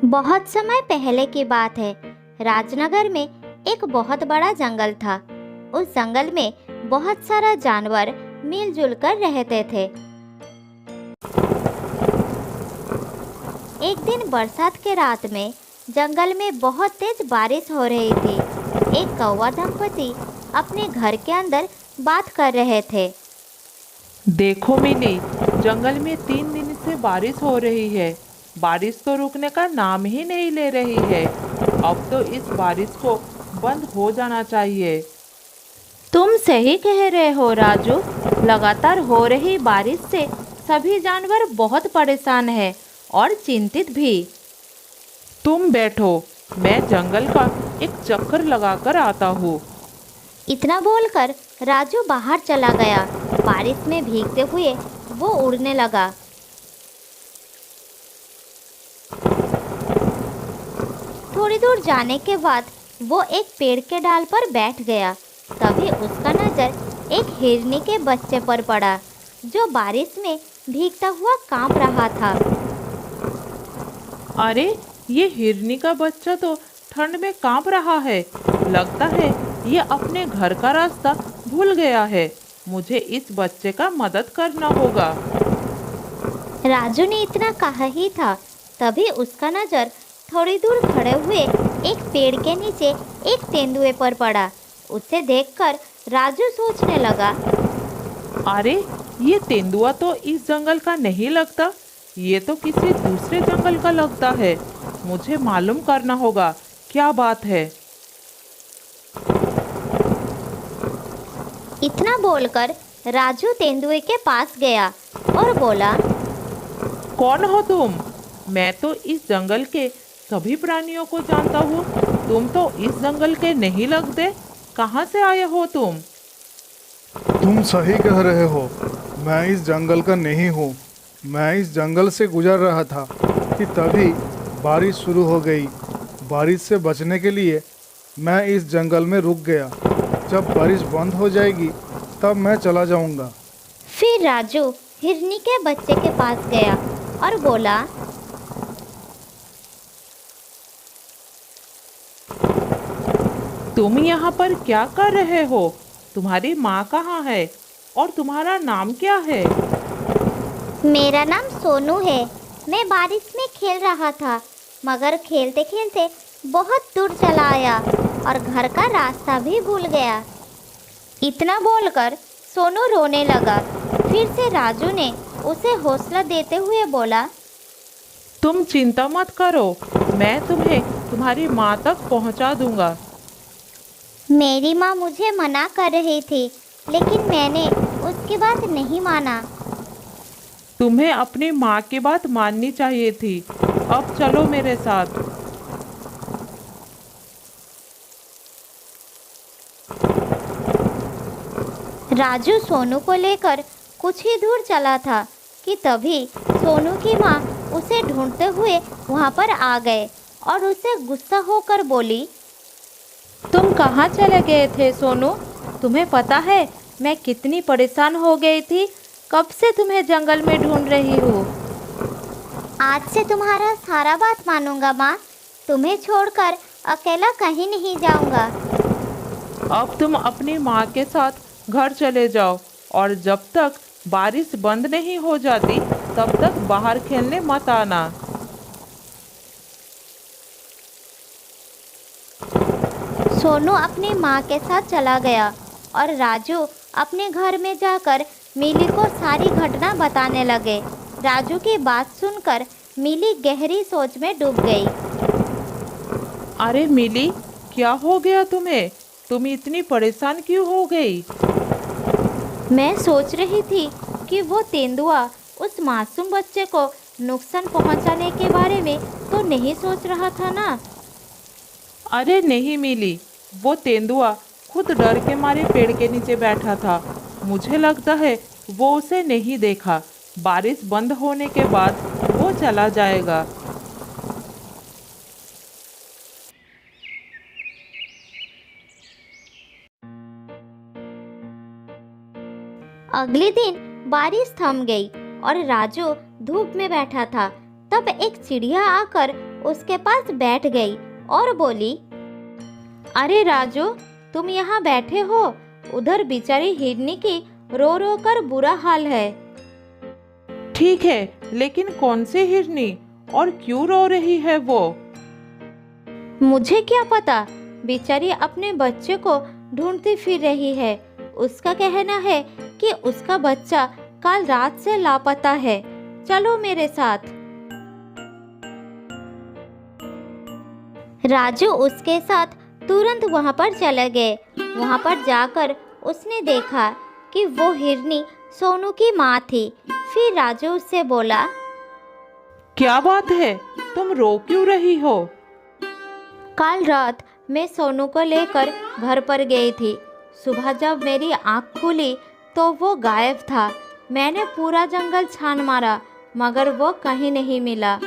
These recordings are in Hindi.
बहुत समय पहले की बात है। राजनगर में एक बहुत बड़ा जंगल था। उस जंगल में बहुत सारा जानवर मिलजुल कर रहते थे। एक दिन बरसात के रात में जंगल में बहुत तेज बारिश हो रही थी। एक कौवा दंपति अपने घर के अंदर बात कर रहे थे। देखो मिली, जंगल में 3 दिन से बारिश हो रही है। बारिश तो रुकने का नाम ही नहीं ले रही है। अब तो इस बारिश को बंद हो जाना चाहिए। तुम सही कह रहे हो राजू। लगातार हो रही बारिश से सभी जानवर बहुत परेशान हैं और चिंतित भी। तुम बैठो, मैं जंगल का एक चक्कर लगाकर आता हूँ। इतना बोलकर राजू बाहर चला गया। बारिश में भीगते हुए वो उड़ने लगा। थोड़ी दूर जाने के बाद वो एक पेड़ के डाल पर बैठ गया। तभी उसका नजर एक हिरनी के बच्चे पर पड़ा, जो बारिश में भीगता हुआ कांप रहा था। अरे, ये हिरनी का बच्चा तो ठंड में कांप रहा है। लगता है ये अपने घर का रास्ता भूल गया है। मुझे इस बच्चे का मदद करना होगा। राजू ने इतना कहा ही था, तभी उसका नजर थोड़ी दूर खड़े हुए एक पेड़ के नीचे एक तेंदुए पर पड़ा। उसे देखकर राजू सोचने लगा, अरे, ये तेंदुआ तो इस जंगल का नहीं लगता। ये तो किसी दूसरे जंगल का लगता है। मुझे मालूम करना होगा क्या बात है। इतना बोलकर राजू तेंदुए के पास गया और बोला, कौन हो तुम? मैं तो इस जंगल के सभी प्राणियों को जानता हूँ। तुम तो इस जंगल के नहीं लगते। कहाँ से आए हो तुम? तुम सही कह रहे हो, मैं इस जंगल का नहीं हूँ। मैं इस जंगल से गुजर रहा था कि तभी बारिश शुरू हो गई। बारिश से बचने के लिए मैं इस जंगल में रुक गया। जब बारिश बंद हो जाएगी तब मैं चला जाऊंगा। फिर राजू हिरनी के बच्चे के पास गया और बोला, तुम यहाँ पर क्या कर रहे हो? तुम्हारी माँ कहाँ है और तुम्हारा नाम क्या है? मेरा नाम सोनू है। मैं बारिश में खेल रहा था, मगर खेलते खेलते बहुत दूर चला आया और घर का रास्ता भी भूल गया। इतना बोलकर सोनू रोने लगा। फिर से राजू ने उसे हौसला देते हुए बोला, तुम चिंता मत करो, मैं तुम्हें तुम्हारी माँ तक पहुँचा दूंगा। मेरी माँ मुझे मना कर रही थी, लेकिन मैंने उसकी बात नहीं माना। तुम्हें अपनी माँ की बात माननी चाहिए थी। अब चलो मेरे साथ। राजू सोनू को लेकर कुछ ही दूर चला था कि तभी सोनू की माँ उसे ढूंढते हुए वहाँ पर आ गए और उसे गुस्सा होकर बोली, तुम कहाँ चले गए थे सोनू? तुम्हें पता है मैं कितनी परेशान हो गई थी। कब से तुम्हें जंगल में ढूंढ रही हूँ। आज से तुम्हारा सारा बात मानूंगा माँ। तुम्हें छोड़कर अकेला कहीं नहीं जाऊंगा। अब तुम अपनी माँ के साथ घर चले जाओ और जब तक बारिश बंद नहीं हो जाती तब तक बाहर खेलने मत आना। सोनू अपनी माँ के साथ चला गया और राजू अपने घर में जाकर मिली को सारी घटना बताने लगे। राजू की बात सुनकर मिली गहरी सोच में डूब गई। अरे मिली, क्या हो गया तुम्हें? तुम इतनी परेशान क्यों हो गई? मैं सोच रही थी कि वो तेंदुआ उस मासूम बच्चे को नुकसान पहुंचाने के बारे में तो नहीं सोच रहा था ना। अरे नहीं मिली, वो तेंदुआ खुद डर के मारे पेड़ के नीचे बैठा था। मुझे लगता है वो उसे नहीं देखा। बारिश बंद होने के बाद वो चला जाएगा। अगले दिन बारिश थम गई और राजू धूप में बैठा था। तब एक चिड़िया आकर उसके पास बैठ गई और बोली, अरे राजू, तुम यहाँ बैठे हो? उधर बेचारी हिरनी की रो रो कर बुरा हाल है। ठीक है, लेकिन कौन सी हिरनी और क्यों रो रही है वो? मुझे क्या पता, बेचारी अपने बच्चे को ढूंढती फिर रही है। उसका कहना है कि उसका बच्चा कल रात से लापता है। चलो मेरे साथ। राजू उसके साथ तुरंत वहां पर चले गए। वहां पर जाकर उसने देखा कि वो हिरनी सोनू की माँ थी। फिर राजू उससे बोला, क्या बात है, तुम रो क्यों रही हो? कल रात मैं सोनू को लेकर घर पर गई थी। सुबह जब मेरी आँख खुली तो वो गायब था। मैंने पूरा जंगल छान मारा मगर वो कहीं नहीं मिला।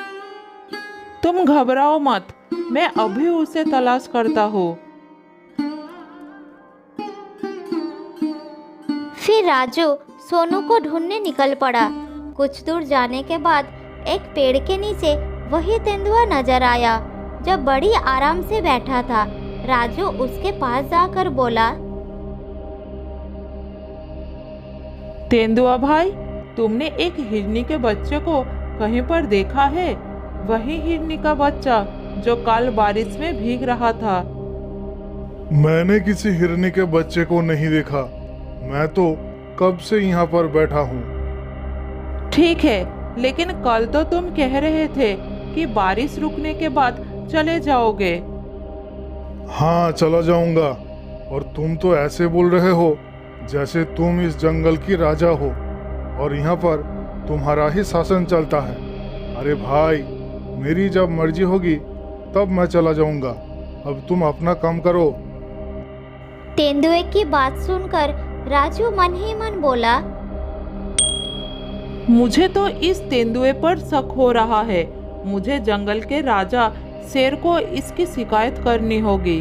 तुम घबराओ मत, मैं अभी उसे तलाश करता हूँ। फिर राजू सोनू को ढूंढने निकल पड़ा। कुछ दूर जाने के बाद एक पेड़ के नीचे वही तेंदुआ नजर आया जो बड़ी आराम से बैठा था। राजू उसके पास जाकर बोला, तेंदुआ भाई, तुमने एक हिरनी के बच्चे को कहीं पर देखा है? वही हिरनी का बच्चा जो कल बारिश में भीग रहा था। मैंने किसी हिरनी के बच्चे को नहीं देखा। मैं तो कब से यहाँ पर बैठा हूँ। ठीक है, लेकिन कल तो तुम कह रहे थे कि बारिश रुकने के बाद चले जाओगे। हाँ, चला जाऊंगा। और तुम तो ऐसे बोल रहे हो जैसे तुम इस जंगल की राजा हो और यहाँ पर तुम्हारा ही शासन चलता है। अरे भाई, मेरी जब मर्जी होगी तब मैं चला जाऊंगा। अब तुम अपना काम करो। तेंदुए की बात सुनकर राजू मन ही मन बोला, मुझे तो इस तेंदुए पर शक हो रहा है। मुझे जंगल के राजा शेर को इसकी शिकायत करनी होगी।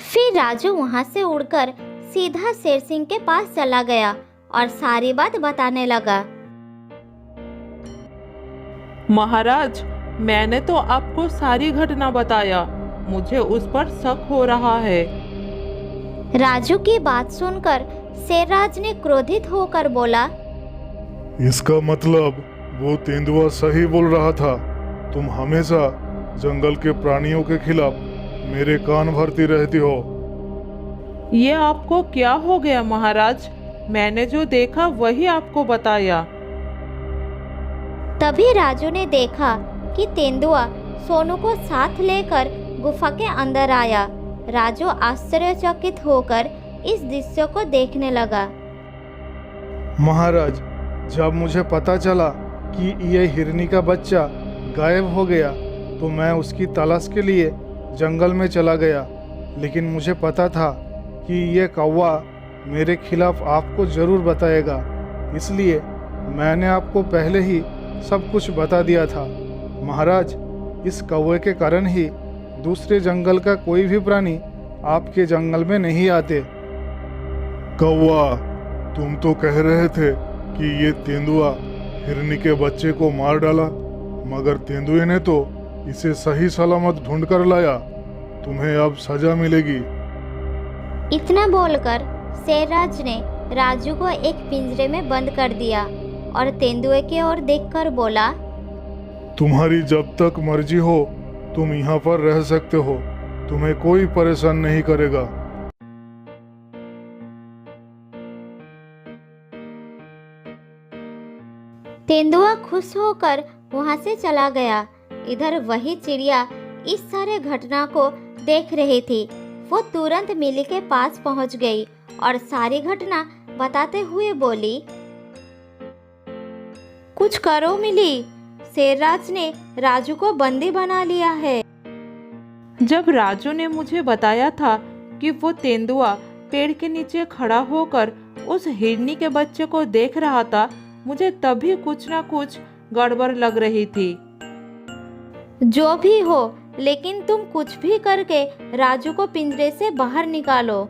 फिर राजू वहां से उड़कर सीधा शेर सिंह के पास चला गया और सारी बात बताने लगा। महाराज, मैंने तो आपको सारी घटना बताया। मुझे उस पर शक हो रहा है। राजू की बात सुनकर शेरराज ने क्रोधित होकर बोला, इसका मतलब वो तेंदुआ सही बोल रहा था। तुम हमेशा जंगल के प्राणियों के खिलाफ मेरे कान भरती रहती हो। ये आपको क्या हो गया महाराज? मैंने जो देखा वही आपको बताया। तभी राजू ने देखा कि तेंदुआ सोनू को साथ लेकर गुफा के अंदर आया। राजू आश्चर्यचकित होकर इस दृश्य को देखने लगा। महाराज, जब मुझे पता चला कि ये हिरनी का बच्चा गायब हो गया तो मैं उसकी तलाश के लिए जंगल में चला गया। लेकिन मुझे पता था कि ये कौवा मेरे खिलाफ आपको ज़रूर बताएगा, इसलिए मैंने आपको पहले ही सब कुछ बता दिया था। महाराज, इस कौवे के कारण ही दूसरे जंगल का कोई भी प्राणी आपके जंगल में नहीं आते। कौवा, तुम तो कह रहे थे कि ये तेंदुआ हिरनी के बच्चे को मार डाला, मगर तेंदुए ने तो इसे सही सलामत ढूंढ कर लाया। तुम्हें अब सजा मिलेगी। इतना बोलकर शेरराज ने राजू को एक पिंजरे में बंद कर दिया और तेंदुए की ओर देखकर बोला, तुम्हारी जब तक मर्जी हो तुम यहाँ पर रह सकते हो। तुम्हें कोई परेशान नहीं करेगा। तेंदुआ खुश होकर वहां से चला गया। इधर वही चिड़िया इस सारे घटना को देख रही थी। वो तुरंत मिली के पास पहुंच गई और सारी घटना बताते हुए बोली, कुछ करो मिली, शेरराज ने राजू को बंदी बना लिया है। जब राजू ने मुझे बताया था कि वो तेंदुआ पेड़ के नीचे खड़ा होकर उस हिरनी के बच्चे को देख रहा था, मुझे तभी कुछ ना कुछ गड़बड़ लग रही थी। जो भी हो, लेकिन तुम कुछ भी करके राजू को पिंजरे से बाहर निकालो।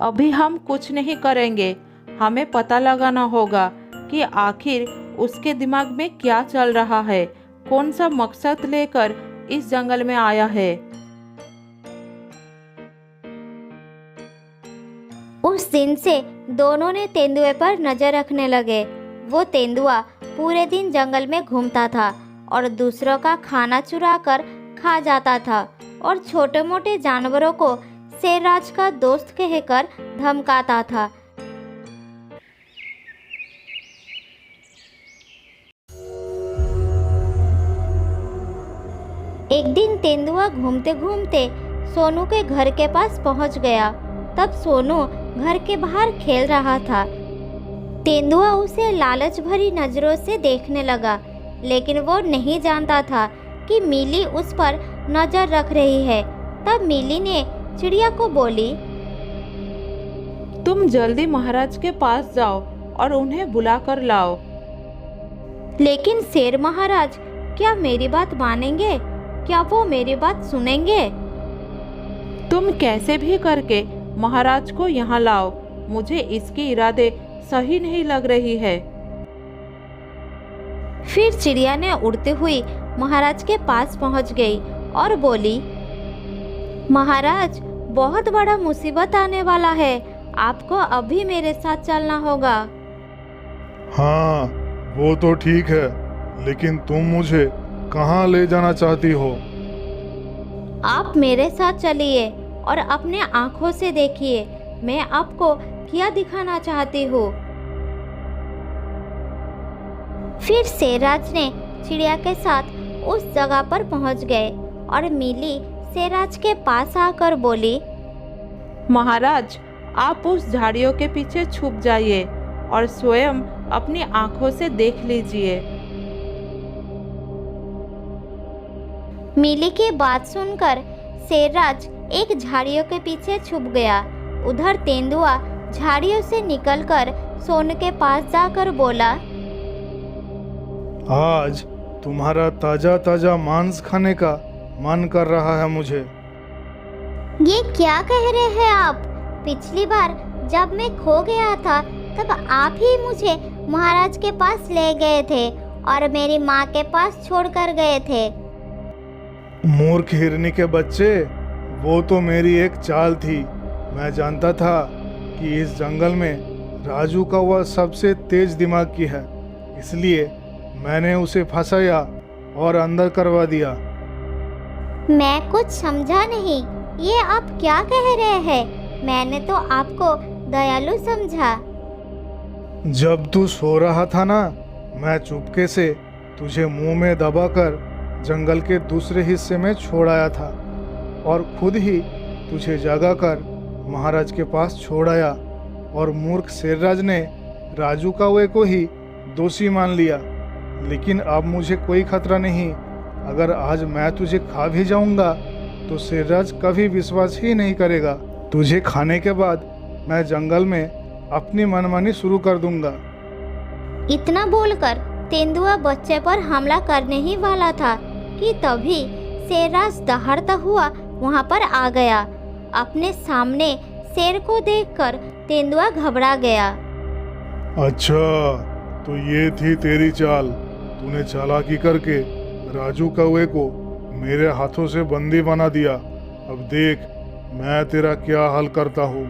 अभी हम कुछ नहीं करेंगे। हमें पता लगाना होगा कि आखिर उसके दिमाग में क्या चल रहा है, कौन सा मकसद लेकर इस जंगल में आया है। उस दिन से दोनों ने तेंदुए पर नजर रखने लगे। वो तेंदुआ पूरे दिन जंगल में घूमता था और दूसरों का खाना चुरा कर खा जाता था और छोटे मोटे जानवरों को शेरराज का दोस्त कहकर धमकाता था। एक दिन तेंदुआ घूमते घूमते सोनू के घर के पास पहुंच गया। तब सोनू घर के बाहर खेल रहा था। तेंदुआ उसे लालच भरी नजरों से देखने लगा, लेकिन वो नहीं जानता था कि मिली उस पर नजर रख रही है। तब मिली ने चिड़िया को बोली, तुम जल्दी महाराज के पास जाओ और उन्हें बुला कर लाओ। लेकिन शेर महाराज क्या मेरी बात मानेंगे? क्या वो मेरी बात सुनेंगे? तुम कैसे भी करके महाराज को यहाँ लाओ, मुझे इसके इरादे सही नहीं लग रही है। फिर चिड़िया ने उड़ते हुई महाराज के पास पहुंच गई और बोली, महाराज बहुत बड़ा मुसीबत आने वाला है, आपको अभी मेरे साथ चलना होगा। हाँ, वो तो ठीक है, लेकिन तुम मुझे कहाँ ले जाना चाहती हो? आप मेरे साथ चलिए और अपने आँखों से देखिए मैं आपको क्या दिखाना चाहती हूँ। फिर शेरराज ने चिड़िया के साथ उस जगह पर पहुँच गए और मिली शेरराज के पास आकर बोली, महाराज आप उस झाड़ियों के पीछे छुप जाइए और स्वयं अपनी आंखों से देख लीजिए। मिली की बात सुनकर शेरराज एक झाड़ियों के पीछे छुप गया। उधर तेंदुआ झाड़ियों से निकलकर सोनू के पास जाकर बोला, आज तुम्हारा ताजा ताजा मांस खाने का मन कर रहा है मुझे। ये क्या कह रहे हैं आप? पिछली बार जब मैं खो गया था तब आप ही मुझे महाराज के पास ले गए थे और मेरी माँ के पास छोड़कर गए थे। मूर्ख हिरनी के बच्चे, वो तो मेरी एक चाल थी। मैं जानता था कि इस जंगल में राजू का वह सबसे तेज दिमाग की है, इसलिए मैंने उसे फंसाया और अंदर करवा दिया। मैं कुछ समझा नहीं, ये आप क्या कह रहे हैं? मैंने तो आपको दयालु समझा। जब तू सो रहा था ना, मैं चुपके से तुझे मुंह में दबाकर जंगल के दूसरे हिस्से में छोड़ आया था और खुद ही तुझे जगाकर महाराज के पास छोड़ आया और मूर्ख शेरराज ने राजू कावे को ही दोषी मान लिया। लेकिन अब मुझे कोई खतरा नहीं। अगर आज मैं तुझे खा भी जाऊंगा तो शेरराज कभी विश्वास ही नहीं करेगा। तुझे खाने के बाद मैं जंगल में अपनी मनमानी शुरू कर दूंगा। इतना बोलकर तेंदुआ बच्चे पर हमला करने ही वाला था कि तभी शेरराज दहाड़ता हुआ वहां पर आ गया। अपने सामने शेर को देखकर तेंदुआ घबरा गया। अच्छा, तो ये थी तेरी चाल। तूने चालाकी करके राजू कौवे को मेरे हाथों से बंदी बना दिया। अब देख मैं तेरा क्या हाल करता हूँ।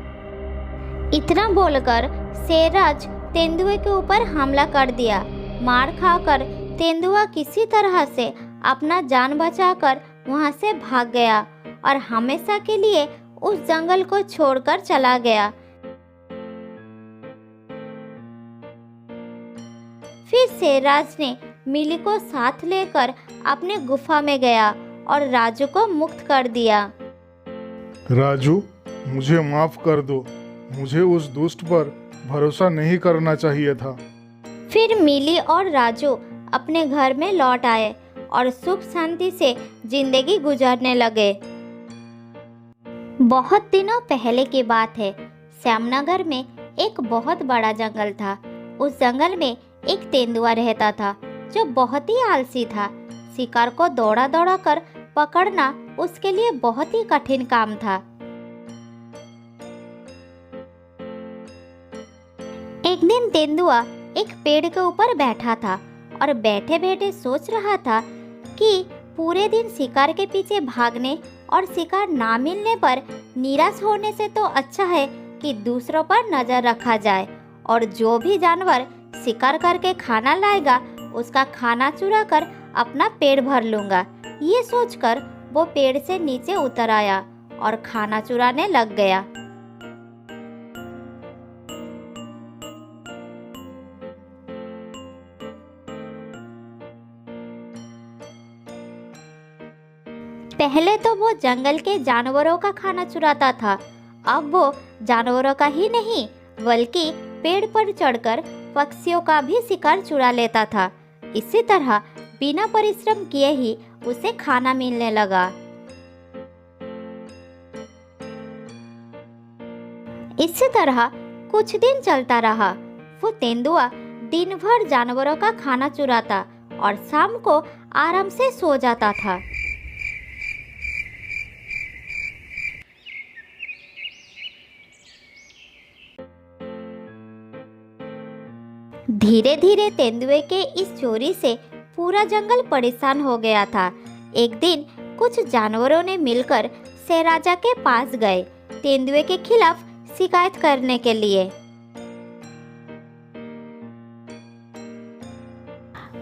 इतना बोलकर शेरराज तेंदुए के ऊपर हमला कर दिया। मार खाकर तेंदुआ किसी तरह से अपना जान बचाकर वहां से भाग गया और हमेशा के लिए उस जंगल को छोड़कर चला गया। फिर शेरराज ने मिली को साथ लेकर अपने गुफा में गया और राजू को मुक्त कर दिया। राजू, मुझे माफ कर दो। मुझे उस दुष्ट पर भरोसा नहीं करना चाहिए था। फिर मिली और राजू अपने घर में लौट आए और सुख शांति से जिंदगी गुजारने लगे। बहुत दिनों पहले की बात है। श्यामनगर में एक बहुत बड़ा जंगल था। उस जंगल में एक तेंदुआ रहता था जो बहुत ही आलसी था। शिकार को दौड़ा दौड़ा कर पकड़ना उसके लिए बहुत ही कठिन काम था। एक दिन तेंदुआ एक पेड़ के ऊपर बैठा था और बैठे बैठे सोच रहा था कि पूरे दिन शिकार के पीछे भागने और शिकार ना मिलने पर निराश होने से तो अच्छा है कि दूसरों पर नजर रखा जाए और जो भी जानवर शिकार करके खाना लाएगा उसका खाना चुरा कर अपना पेट भर लूंगा। ये सोचकर वो पेड़ से नीचे उतर आया और खाना चुराने लग गया। पहले तो वो जंगल के जानवरों का खाना चुराता था, अब वो जानवरों का ही नहीं बल्कि पेड़ पर चढ़कर पक्षियों का भी शिकार चुरा लेता था। इसी तरह बिना परिश्रम किए ही उसे खाना मिलने लगा। इसी तरह कुछ दिन चलता रहा। वो तेंदुआ दिन भर जानवरों का खाना चुराता और शाम को आराम से सो जाता था। धीरे धीरे तेंदुए के इस चोरी से पूरा जंगल परेशान हो गया था। एक दिन कुछ जानवरों ने मिलकर शेर राजा के पास गए तेंदुए के खिलाफ शिकायत करने के लिए।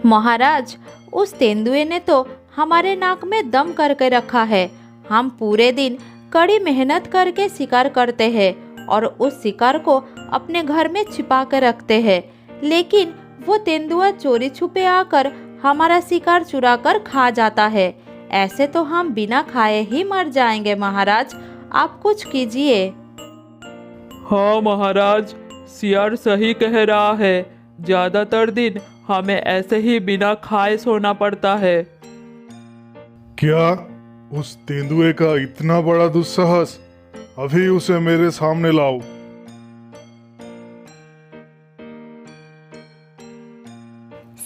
महाराज, उस तेंदुए ने तो हमारे नाक में दम करके रखा है। हम पूरे दिन कड़ी मेहनत करके शिकार करते हैं और उस शिकार को अपने घर में छिपा कर रखते हैं, लेकिन वो तेंदुआ चोरी छुपे आकर हमारा शिकार चुरा कर खा जाता है। ऐसे तो हम बिना खाए ही मर जाएंगे। महाराज, आप कुछ कीजिए। हाँ महाराज, सियार सही कह रहा है। ज्यादातर दिन हमें ऐसे ही बिना खाए सोना पड़ता है। क्या उस तेंदुए का इतना बड़ा दुस्साहस? अभी उसे मेरे सामने लाओ।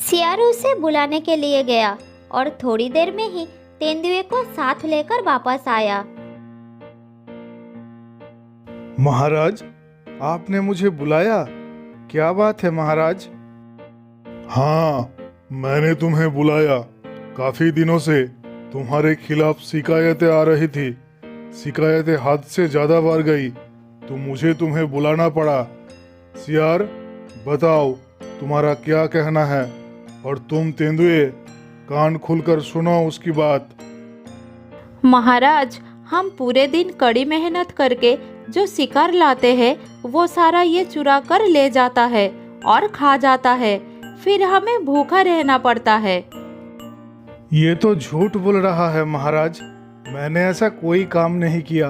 सियार उसे बुलाने के लिए गया और थोड़ी देर में ही तेंदुए को साथ लेकर वापस आया। महाराज, आपने मुझे बुलाया? क्या बात है महाराज? हाँ, मैंने तुम्हें बुलाया। काफी दिनों से तुम्हारे खिलाफ शिकायतें आ रही थी। शिकायतें हद से ज्यादा बढ़ गई तो मुझे तुम्हें बुलाना पड़ा। सियार, बताओ तुम्हारा क्या कहना है? और तुम तेंदुए, कान खुलकर सुनो उसकी बात। महाराज, हम पूरे दिन कड़ी मेहनत करके जो शिकार लाते हैं वो सारा ये चुरा कर ले जाता है और खा जाता है, फिर हमें भूखा रहना पड़ता है। ये तो झूठ बोल रहा है महाराज। मैंने ऐसा कोई काम नहीं किया।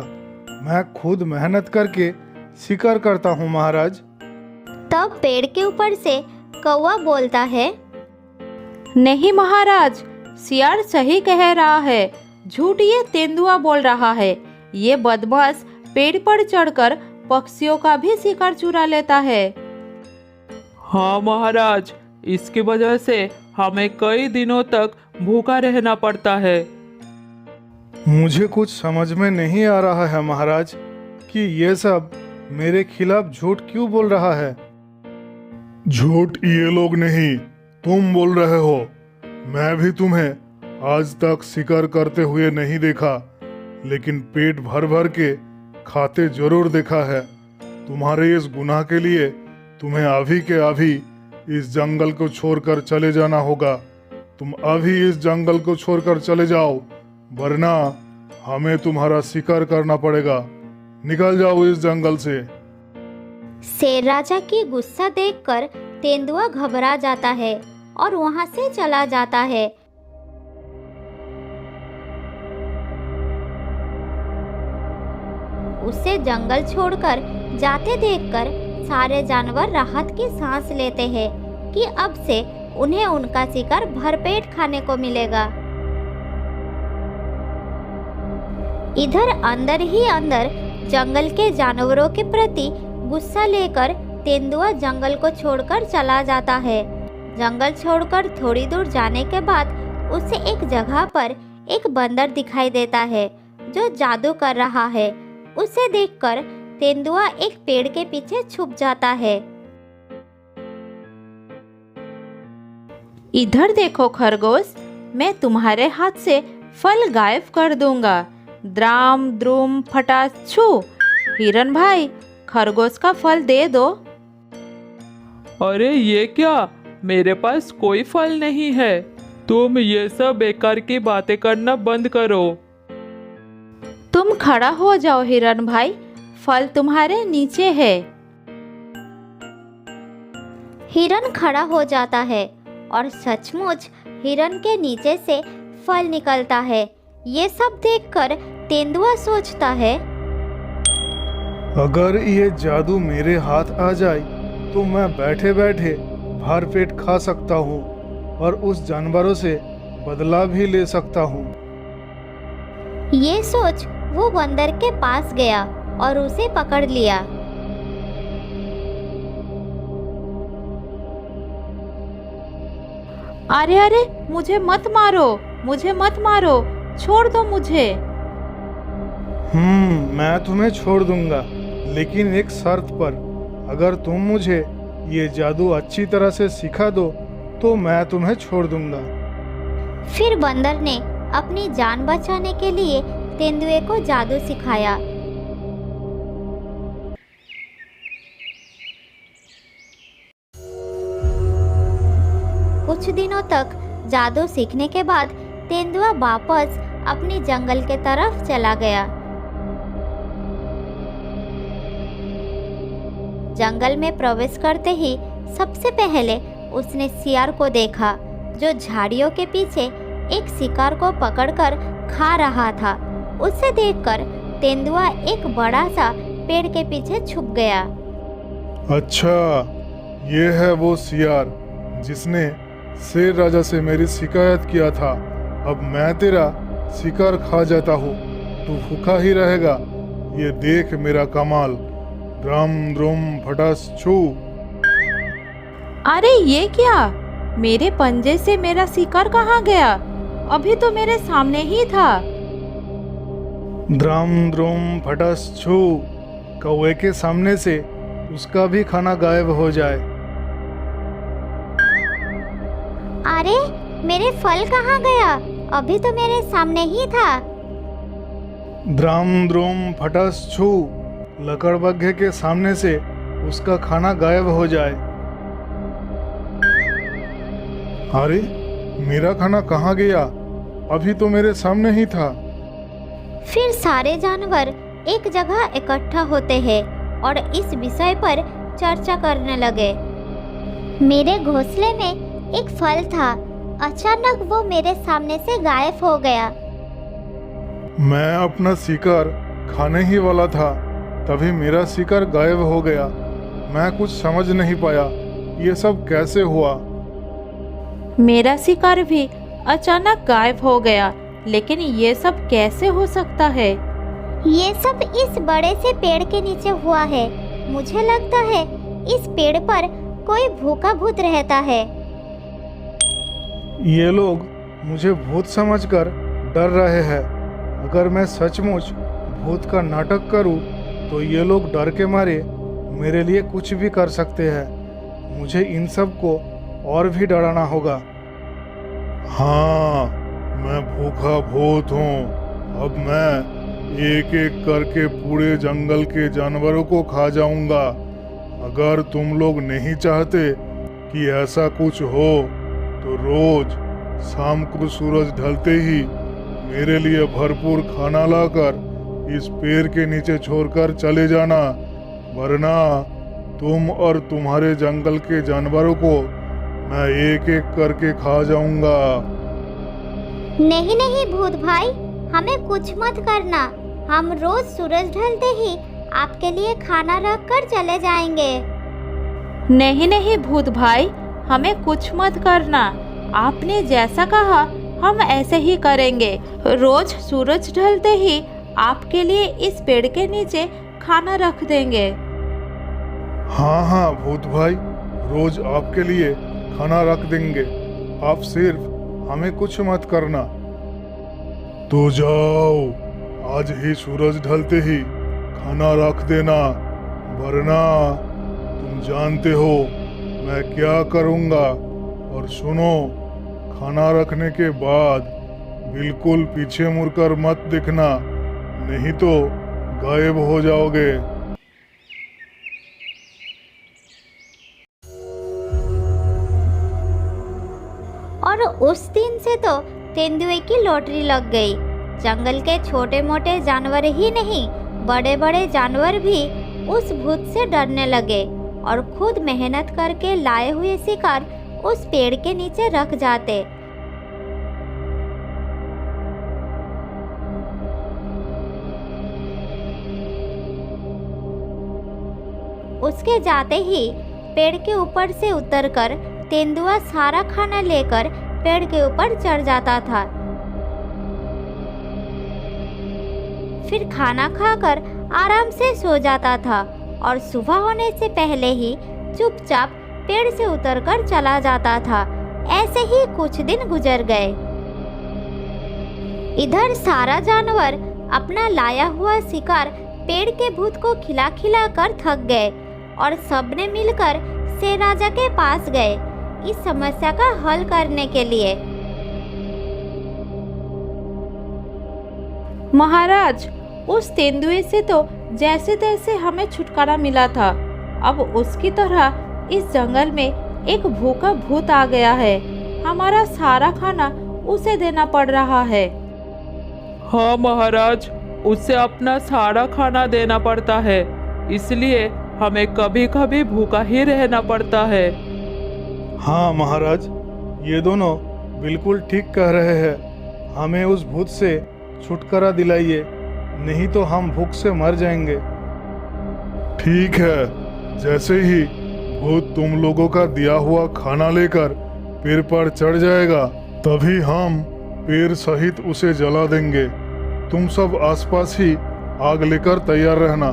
मैं खुद मेहनत करके शिकार करता हूँ महाराज। तब पेड़ के ऊपर से कौवा बोलता है, नहीं महाराज, सियार सही कह रहा है। झूठ ये तेंदुआ बोल रहा है। ये बदमाश पेड़ पर चढ़कर पक्षियों का भी शिकार चुरा लेता है। हाँ महाराज, इसकी वजह से हमें कई दिनों तक भूखा रहना पड़ता है। मुझे कुछ समझ में नहीं आ रहा है महाराज कि ये सब मेरे खिलाफ झूठ क्यों बोल रहा है। झूठ ये लोग नहीं, तुम बोल रहे हो। मैं भी तुम्हें आज तक शिकार करते हुए नहीं देखा, लेकिन पेट भर भर के खाते जरूर देखा है। तुम्हारे इस गुनाह के लिए तुम्हें अभी के अभी इस जंगल को छोड़कर चले जाना होगा। तुम अभी इस जंगल को छोड़कर चले जाओ, वरना हमें तुम्हारा शिकार करना पड़ेगा। निकल जाओ इस जंगल से। शेर राजा की गुस्सा देखकर तेंदुआ घबरा जाता है और वहां से चला जाता है। उसे जंगल छोड़कर जाते देखकर सारे जानवर राहत की सांस लेते हैं कि अब से उन्हें उनका शिकार भरपेट खाने को मिलेगा। इधर अंदर ही अंदर जंगल के जानवरों के प्रति गुस्सा लेकर तेंदुआ जंगल को छोड़कर चला जाता है। जंगल छोड़कर थोड़ी दूर जाने के बाद उसे एक जगह पर एक बंदर दिखाई देता है जो जादू कर रहा है। उसे देखकर तेंदुआ एक पेड़ के पीछे छुप जाता है। इधर देखो खरगोश, मैं तुम्हारे हाथ से फल गायब कर दूंगा। द्राम द्रुम फटास छू। हिरन भाई, खरगोश का फल दे दो। अरे ये क्या, मेरे पास कोई फल नहीं है। तुम ये सब बेकार की बातें करना बंद करो। तुम खड़ा हो जाओ हिरन भाई, फल तुम्हारे नीचे है। हिरन खड़ा हो जाता है और सचमुच हिरन के नीचे से फल निकलता है। ये सब देखकर तेंदुआ सोचता है, अगर ये जादू मेरे हाथ आ जाए तो मैं बैठे बैठे भर पेट खा सकता हूँ और उस जानवरों से बदला भी ले सकता हूँ। ये सोच वो बंदर के पास गया और उसे पकड़ लिया। अरे अरे, मुझे मत मारो, मुझे मत मारो, छोड़ दो मुझे। मैं तुम्हें छोड़ दूंगा, लेकिन एक शर्त पर। अगर तुम मुझे ये जादू अच्छी तरह से सिखा दो तो मैं तुम्हें छोड़ दूंगा। फिर बंदर ने अपनी जान बचाने के लिए तेंदुए को जादू सिखाया। कुछ दिनों तक जादू सीखने के बाद तेंदुआ वापस अपनी जंगल के तरफ चला गया। जंगल में प्रवेश करते ही सबसे पहले उसने सियार को देखा, जो झाड़ियों के पीछे एक शिकार को पकड़कर खा रहा था। उसे देखकर तेंदुआ एक बड़ा सा पेड़ के पीछे छुप गया। अच्छा, ये है वो सियार जिसने शेर राजा से मेरी शिकायत किया था। अब मैं तेरा शिकार खा जाता हूँ, तू भूखा ही रहेगा। ये देख मेरा कमाल। ड्रम द्रुम फटास छू। अरे ये क्या, मेरे पंजे से मेरा शिकार कहाँ गया? अभी तो मेरे सामने ही था। द्रम द्रुम फटास छू। कौवे के सामने से उसका भी खाना गायब हो जाए। अरे मेरे फल कहाँ गया? अभी तो मेरे सामने ही था। द्रम द्रुम फटास छू। लकड़बग्घे के सामने से उसका खाना गायब हो जाए। अरे मेरा खाना कहाँ गया? अभी तो मेरे सामने ही था। फिर सारे जानवर एक जगह इकट्ठा होते हैं और इस विषय पर चर्चा करने लगे। मेरे घोंसले में एक फल था, अचानक वो मेरे सामने से गायब हो गया। मैं अपना शिकार खाने ही वाला था, तभी मेरा शिकार गायब हो गया। मैं कुछ समझ नहीं पाया, ये सब कैसे हुआ? मेरा शिकार भी अचानक गायब हो गया, लेकिन ये सब कैसे हो सकता है? ये सब इस बड़े से पेड़ के नीचे हुआ है। मुझे लगता है इस पेड़ पर कोई भूखा भूत रहता है। ये लोग मुझे भूत समझकर डर रहे हैं। अगर मैं सचमुच भूत का नाटक करूं, तो ये लोग डर के मारे मेरे लिए कुछ भी कर सकते हैं। मुझे इन सब को और भी डराना होगा। हाँ, मैं भूखा भूत हूँ। अब मैं एक एक करके पूरे जंगल के जानवरों को खा जाऊंगा। अगर तुम लोग नहीं चाहते कि ऐसा कुछ हो, तो रोज शाम को सूरज ढलते ही मेरे लिए भरपूर खाना लाकर इस पेड़ के नीचे छोड़कर चले जाना, वरना तुम और तुम्हारे जंगल के जानवरों को मैं एक एक करके खा जाऊंगा। नहीं नहीं भूत भाई, हमें कुछ मत करना। हम रोज सूरज ढलते ही आपके लिए खाना रख कर चले जाएंगे। नहीं नहीं भूत भाई, हमें कुछ मत करना। आपने जैसा कहा हम ऐसे ही करेंगे। रोज सूरज ढलते ही आपके लिए इस पेड़ के नीचे खाना रख देंगे। हाँ हाँ भूत भाई, रोज आपके लिए खाना रख देंगे। आप सिर्फ हमें कुछ मत करना। तो जाओ, आज ही सूरज ढलते ही खाना रख देना, वरना तुम जानते हो मैं क्या करूँगा। और सुनो, खाना रखने के बाद बिल्कुल पीछे मुड़कर मत दिखना, नहीं तो गायब हो जाओगे। और उस दिन से तो तेंदुए की लॉटरी लग गई। जंगल के छोटे मोटे जानवर ही नहीं, बड़े बड़े जानवर भी उस भूत से डरने लगे और खुद मेहनत करके लाए हुए शिकार उस पेड़ के नीचे रख जाते। उसके जाते ही पेड़ के ऊपर से उतरकर तेंदुआ सारा खाना लेकर पेड़ के ऊपर चढ़ जाता था। फिर खाना खाकर आराम से सो जाता था और सुबह होने से पहले ही चुपचाप पेड़ से उतरकर चला जाता था। ऐसे ही कुछ दिन गुजर गए। इधर सारा जानवर अपना लाया हुआ शिकार पेड़ के भूत को खिला खिला कर थक गए और सबने मिलकर शेर राजा के पास गए इस समस्या का हल करने के लिए। महाराज, उस तेंदुए से तो जैसे तैसे हमें छुटकारा मिला था, अब उसकी तरह इस जंगल में एक भूखा भूत आ गया है। हमारा सारा खाना उसे देना पड़ रहा है। हाँ महाराज, उसे अपना सारा खाना देना पड़ता है, इसलिए हमें कभी कभी भूखा ही रहना पड़ता है। हाँ महाराज, ये दोनों बिल्कुल ठीक कह रहे हैं। हमें उस भूत से छुटकारा दिलाइए, नहीं तो हम भूख से मर जाएंगे। ठीक है, जैसे ही भूत तुम लोगों का दिया हुआ खाना लेकर पेड़ पर चढ़ जाएगा, तभी हम पेड़ सहित उसे जला देंगे। तुम सब आसपास ही आग लेकर तैयार रहना,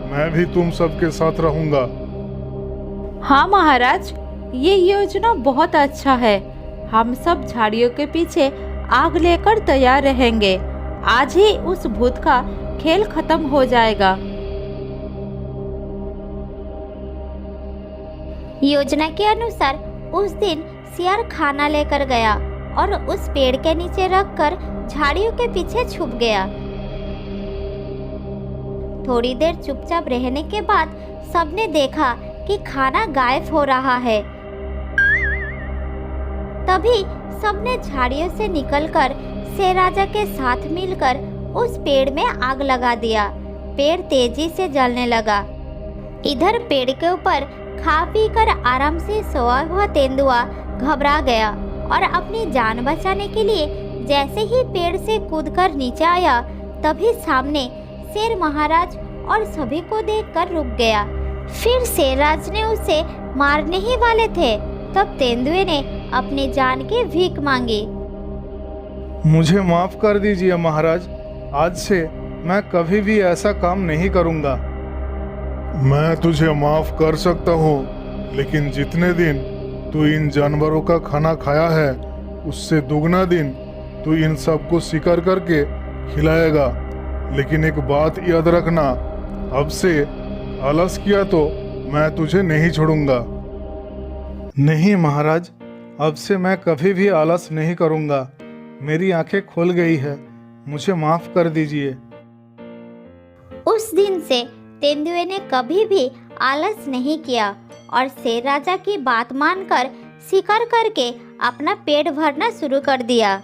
मैं भी तुम सबके साथ रहूंगा। हाँ महाराज, ये योजना बहुत अच्छा है। हम सब झाड़ियों के पीछे आग लेकर तैयार रहेंगे। आज ही उस भूत का खेल खत्म हो जाएगा। योजना के अनुसार उस दिन शेर खाना लेकर गया और उस पेड़ के नीचे रखकर झाड़ियों के पीछे छुप गया। थोड़ी देर चुपचाप रहने के बाद सबने देखा कि खाना गायब हो रहा है। तभी सबने झाड़ियों से निकलकर शेर राजा के साथ मिलकर उस पेड़ में आग लगा दिया। पेड़ तेजी से जलने लगा। इधर पेड़ के ऊपर खा पी कर आराम से सोया हुआ तेंदुआ घबरा गया और अपनी जान बचाने के लिए जैसे ही पेड़ से कूदकर नीचे आया, तभी सामने शेर महाराज और सभी को देखकर रुक गया। फिर शेरराज ने उसे मारने ही वाले थे, तब तेंदुए ने अपनी जान की भीख मांगी। मुझे माफ कर दीजिए महाराज, आज से मैं कभी भी ऐसा काम नहीं करूंगा। मैं तुझे माफ कर सकता हूँ, लेकिन जितने दिन तू इन जानवरों का खाना खाया है, उससे दुगना दिन तू इन सबको शिकार करके खिलाएगा। लेकिन एक बात याद रखना, अब से आलस किया तो मैं तुझे नहीं छोड़ूंगा। नहीं महाराज, अब से मैं कभी भी आलस नहीं करूंगा। मेरी आंखें खुल गई है, मुझे माफ कर दीजिए। उस दिन से तेंदुए ने कभी भी आलस नहीं किया और शेर राजा की बात मानकर शिकार करके अपना पेट भरना शुरू कर दिया।